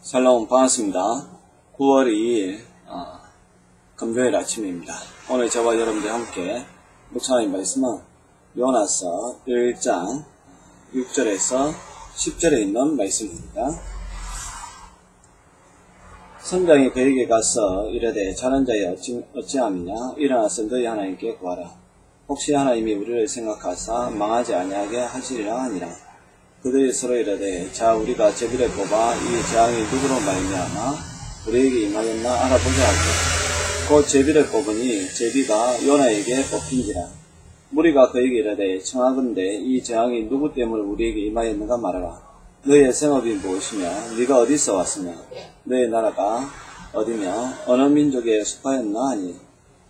샬롬, 반갑습니다. 9월 2일 금요일 아침입니다. 오늘 저와 여러분들 함께 묵상할 말씀은 요나서 1장 6절에서 10절에 있는 말씀입니다. 선장이 그에게 가서 이르되 자는 자여 어찌함이냐 일어나서 너희 하나님께 구하라. 혹시 하나님이 우리를 생각하사 망하지 아니하게 하시리라 하니라. 그들이 서로 이르되 자 우리가 제비를 뽑아 이 재앙이 누구로 말미암아 우리에게 임하였나 알아보자 하고 곧 제비를 뽑으니 제비가 요나에게 뽑힌지라. 무리가 그에게 이르되 청하건대 이 재앙이 누구 때문에 우리에게 임하였는가 말하라. 너희의 생업이 무엇이며 네가 어디서 왔으며 너희 나라가 어디며 어느 민족에 속하였나 하니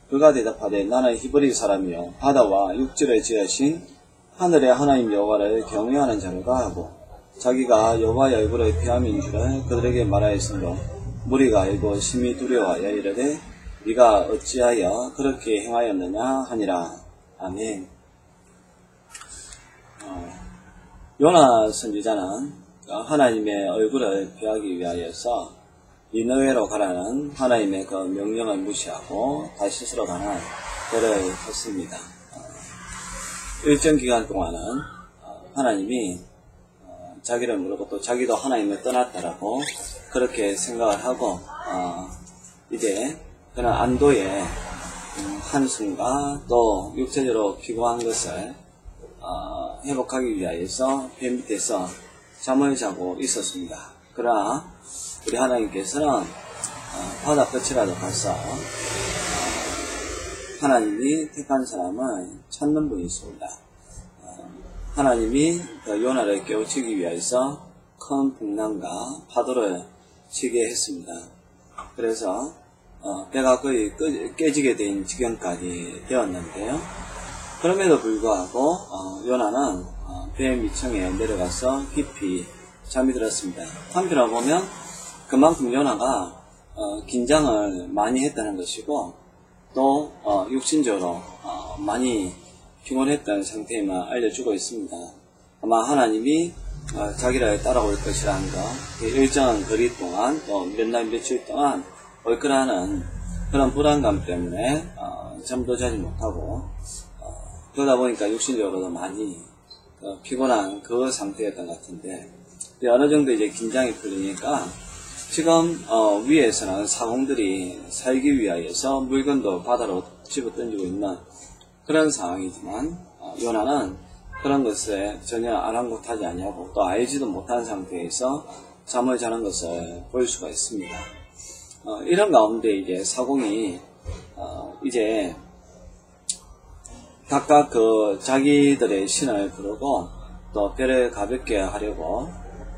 그가 대답하되 나는 히브리 사람이요 바다와 육지를 지으신 하늘의 하나님 여호와를 경외하는 자로다 하고 자기가 여호와의 얼굴을 피함인 줄을 그들에게 말하였으므로 무리가 알고 심히 두려워하여 이르되 네가 어찌하여 그렇게 행하였느냐 하니라. 아멘. 요나 선지자는 하나님의 얼굴을 피하기 위하여서 니느웨로 가라는 하나님의 그 명령을 무시하고 다시스로 가는 그를 했습니다. 일정 기간 동안은 하나님이 자기를 모르고 또 자기도 하나님을 떠났다라고 그렇게 생각을 하고 이제 그런 안도의 한숨과 또 육체적으로 피곤한 것을 회복하기 위하여서 배 밑에서 잠을 자고 있었습니다. 그러나 우리 하나님께서는 바다 끝이라도 가서 하나님이 택한 사람을 찾는 분이십니다. 하나님이 요나를 깨우치기 위해서 큰 풍랑과 파도를 치게 했습니다. 그래서 배가 거의 깨지게 된 지경까지 되었는데요. 그럼에도 불구하고 요나는 배 밑층에 내려가서 깊이 잠이 들었습니다. 한편으로 보면 그만큼 요나가 긴장을 많이 했다는 것이고 또 육신적으로 많이 피곤했던 상태에만 알려주고 있습니다. 아마 하나님이 자기를 따라올 것이라는 것, 일정한 거리 동안 또 몇 날 며칠 동안 올 거라는 그런 불안감 때문에 잠도 자지 못하고 그러다 보니까 육신적으로도 많이 피곤한 그 상태였던 것 같은데 어느 정도 이제 긴장이 풀리니까 지금 위에서는 사공들이 살기 위하여서 물건도 바다로 집어 던지고 있는 그런 상황이지만 요나는 그런 것에 전혀 아랑곳하지 아니하고 또 알지도 못한 상태에서 잠을 자는 것을 볼 수가 있습니다. 이런 가운데 이제 사공이 이제 각각 자기들의 신을 부르고 또 배를 가볍게 하려고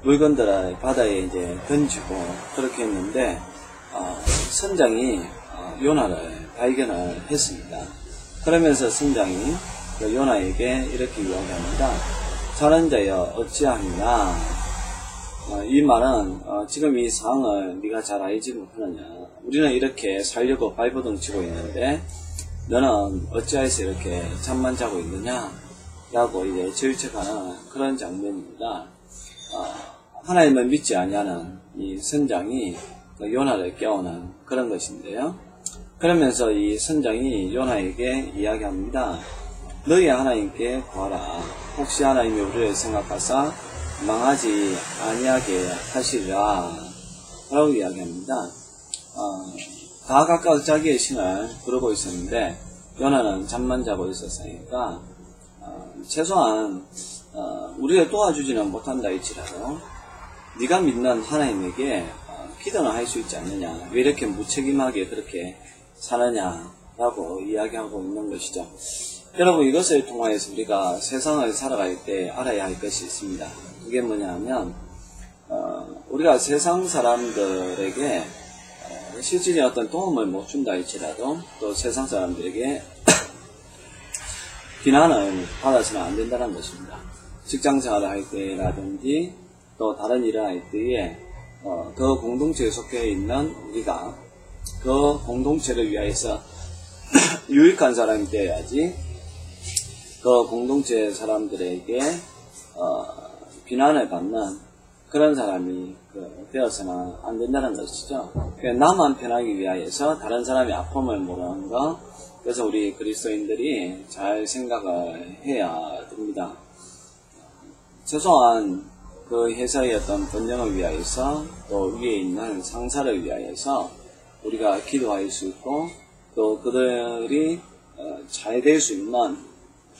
물건들을 바다에 이제 던지고 그렇게 했는데 선장이 요나를 발견을 했습니다. 그러면서 선장이 요나에게 이렇게 이야기합니다. 자는 자여 어찌하느냐. 이 말은 지금 이 상황을 네가 잘 알지 못하느냐. 우리는 이렇게 살려고 발버둥 치고 있는데 너는 어찌해서 이렇게 잠만 자고 있느냐 라고 이제 질책하는 그런 장면입니다. 하나님을 믿지 아니하는 이 선장이 요나를 깨우는 그런 것인데요. 그러면서 이 선장이 요나에게 이야기합니다. 너희 하나님께 구하라. 혹시 하나님이 우리를 생각하사 망하지 아니하게 하시리라 라고 이야기합니다. 다 각각 자기의 신을 부르고 있었는데 요나는 잠만 자고 있었으니까 최소한 우리를 도와주지는 못한다 할지라도 네가 믿는 하나님에게 기도는 할 수 있지 않느냐. 왜 이렇게 무책임하게 그렇게 사느냐라고 이야기하고 있는 것이죠. 여러분 이것을 통하여서 우리가 세상을 살아갈 때 알아야 할 것이 있습니다. 그게 뭐냐면 우리가 세상 사람들에게 실질적인 어떤 도움을 못 준다 할지라도 또 세상 사람들에게 비난을 받아서는 안 된다는 것입니다. 직장생활을 할 때라든지 또 다른 일을 할 때에 그 공동체에 속해 있는 우리가 그 공동체를 위하여서 유익한 사람이 되어야지 그 공동체 사람들에게 비난을 받는 그런 사람이 되어서는 안 된다는 것이죠. 나만 편하기 위하여서 다른 사람의 아픔을 모르는 것, 그래서 우리 그리스도인들이 잘 생각을 해야 됩니다. 최소한 그 회사의 어떤 번영을 위하여서 또 위에 있는 상사를 위하여서 우리가 기도할 수 있고 또 그들이 잘 될 수 있는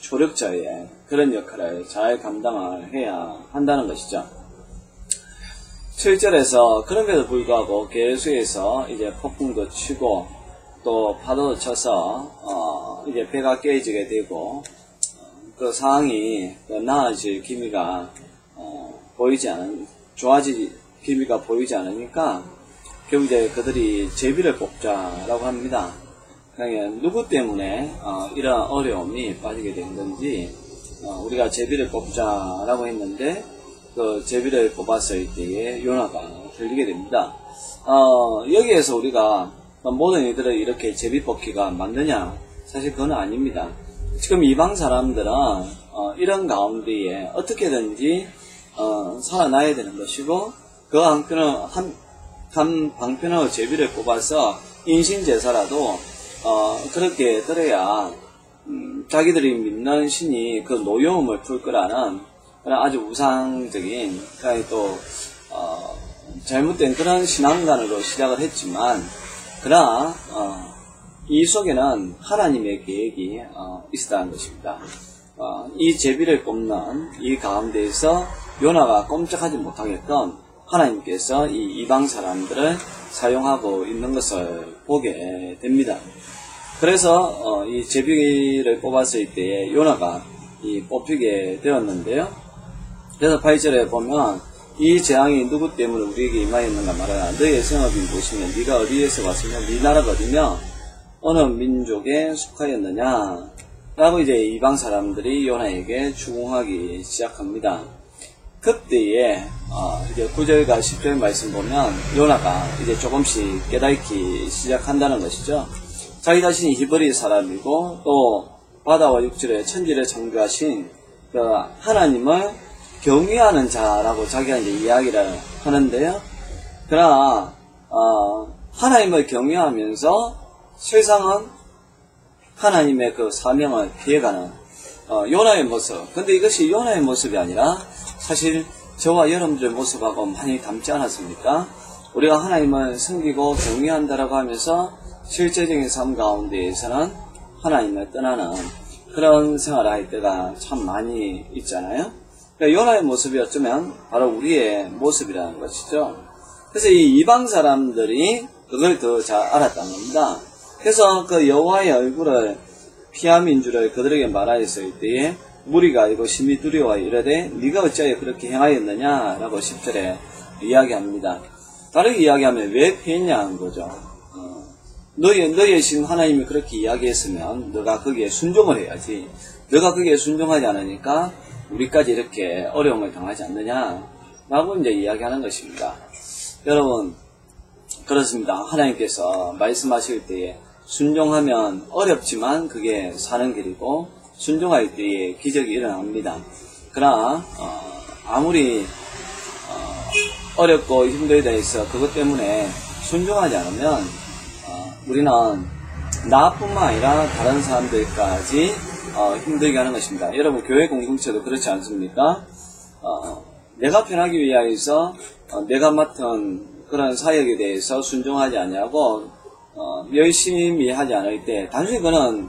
조력자의 그런 역할을 잘 감당을 해야 한다는 것이죠. 7절에서 그럼에도 불구하고 계수에서 이제 폭풍도 치고 또 파도도 쳐서 이제 배가 깨지게 되고 그 상황이 나아질 기미가 좋아질 기미가 보이지 않으니까 결국 이제 그들이 제비를 뽑자라고 합니다. 그러니까 누구 때문에 이런 어려움이 빠지게 된 건지 우리가 제비를 뽑자라고 했는데 그 제비를 뽑았을 때에 요나가 들리게 됩니다. 여기에서 우리가 모든 이들을 이렇게 제비 뽑기가 맞느냐? 사실 그건 아닙니다. 지금 이방 사람들은 이런 가운데에 어떻게든지 살아나야 되는 것이고 그 한 방편으로 제비를 뽑아서 인신제사라도 그렇게 들어야 자기들이 믿는 신이 그 노여움을 풀 거라는 그런 아주 우상적인 또 잘못된 그런 신앙관으로 시작을 했지만 그러나 이 속에는 하나님의 계획이 있었다는 것입니다. 이 제비를 뽑는 이 가운데에서 요나가 꼼짝하지 못하게끔 하나님께서 이 이방 사람들을 사용하고 있는 것을 보게 됩니다. 그래서 이 제비를 뽑았을 때에 요나가 뽑히게 되었는데요. 그래서 8절에 보면 이 재앙이 누구 때문에 우리에게 임하였는가 말하라. 너의 성읍이 무엇이며 네가 어디에서 왔으며 네 나라가 어디며 어느 민족에 속하였느냐 라고 이제 이방 사람들이 요나에게 추궁하기 시작합니다. 그때에 이제 9절과 10절 말씀 보면 요나가 이제 조금씩 깨닫기 시작한다는 것이죠. 자기 자신이 히브리 사람이고 또 바다와 육지를 천지를 창조하신 그 하나님을 경외하는 자라고 자기가 이제 이야기를 하는데요. 그러나 하나님을 경외하면서 세상은 하나님의 그 사명을 피해가는 요나의 모습. 근데 이것이 요나의 모습이 아니라 사실 저와 여러분들의 모습하고 많이 닮지 않았습니까? 우리가 하나님을 섬기고 경외한다라고 하면서 실제적인 삶 가운데에서는 하나님을 떠나는 그런 생활을 할 때가 참 많이 있잖아요. 그러니까 요나의 모습이 어쩌면 바로 우리의 모습이라는 것이죠. 그래서 이 이방 사람들이 그걸 더 잘 알았다는 겁니다. 그래서 그 여호와의 얼굴을 피함인 줄을 그들에게 말하였을 때에 무리가 이거 심히 두려워하여 이르되 네가 어찌하여 그렇게 행하였느냐라고 10절에 이야기합니다. 다르게 이야기하면 왜 피했냐는 거죠. 너의 신 하나님이 그렇게 이야기했으면 너가 거기에 순종을 해야지. 너가 거기에 순종하지 않으니까 우리까지 이렇게 어려움을 당하지 않느냐라고 이제 이야기하는 것입니다. 여러분 그렇습니다. 하나님께서 말씀하실 때에 순종하면 어렵지만 그게 사는 길이고 순종할 때에 기적이 일어납니다. 그러나 아무리 어렵고 힘들다 해서 그것 때문에 순종하지 않으면 우리는 나뿐만 아니라 다른 사람들까지 힘들게 하는 것입니다. 여러분 교회 공동체도 그렇지 않습니까? 내가 편하기 위하여서 내가 맡은 그런 사역에 대해서 순종하지 않냐고 열심히 하지 않을 때 단순히 그는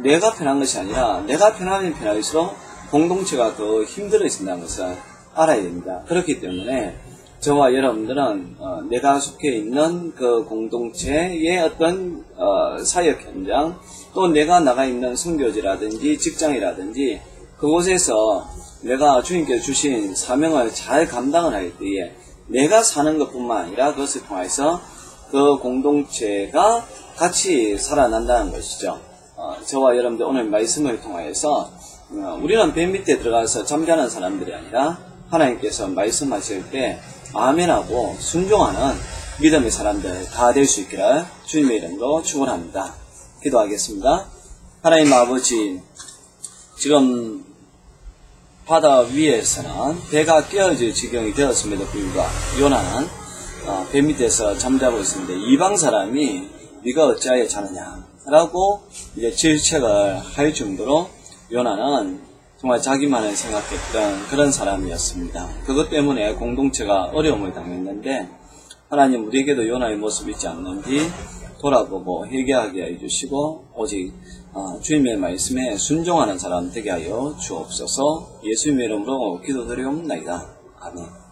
내가 편한 것이 아니라 내가 편하면 편할수록 공동체가 더 힘들어진다는 것을 알아야 됩니다. 그렇기 때문에 저와 여러분들은 내가 속해 있는 그 공동체의 어떤 사역 현장 또 내가 나가 있는 선교지라든지 직장이라든지 그곳에서 내가 주님께서 주신 사명을 잘 감당을 할 때에 내가 사는 것뿐만 아니라 그것을 통해서 그 공동체가 같이 살아난다는 것이죠. 저와 여러분들 오늘 말씀을 통해서 우리는 배 밑에 들어가서 잠자는 사람들이 아니라 하나님께서 말씀하실 때 아멘하고 순종하는 믿음의 사람들 다 될 수 있기를 주님의 이름으로 축원합니다. 기도하겠습니다. 하나님 아버지, 지금 바다 위에서는 배가 깨어질 지경이 되었음에도 불구하고 요나는 배 밑에서 잠자고 있었는데 이방 사람이 네가 어찌하여 자느냐 라고 이제 질책을 할 정도로 요나는 정말 자기만을 생각했던 그런 사람이었습니다. 그것 때문에 공동체가 어려움을 당했는데 하나님 우리에게도 요나의 모습이 있지 않는지 돌아보고 회개하게 해주시고 오직 주님의 말씀에 순종하는 사람 되게 하여 주옵소서. 예수님의 이름으로 기도드리옵나이다. 아멘.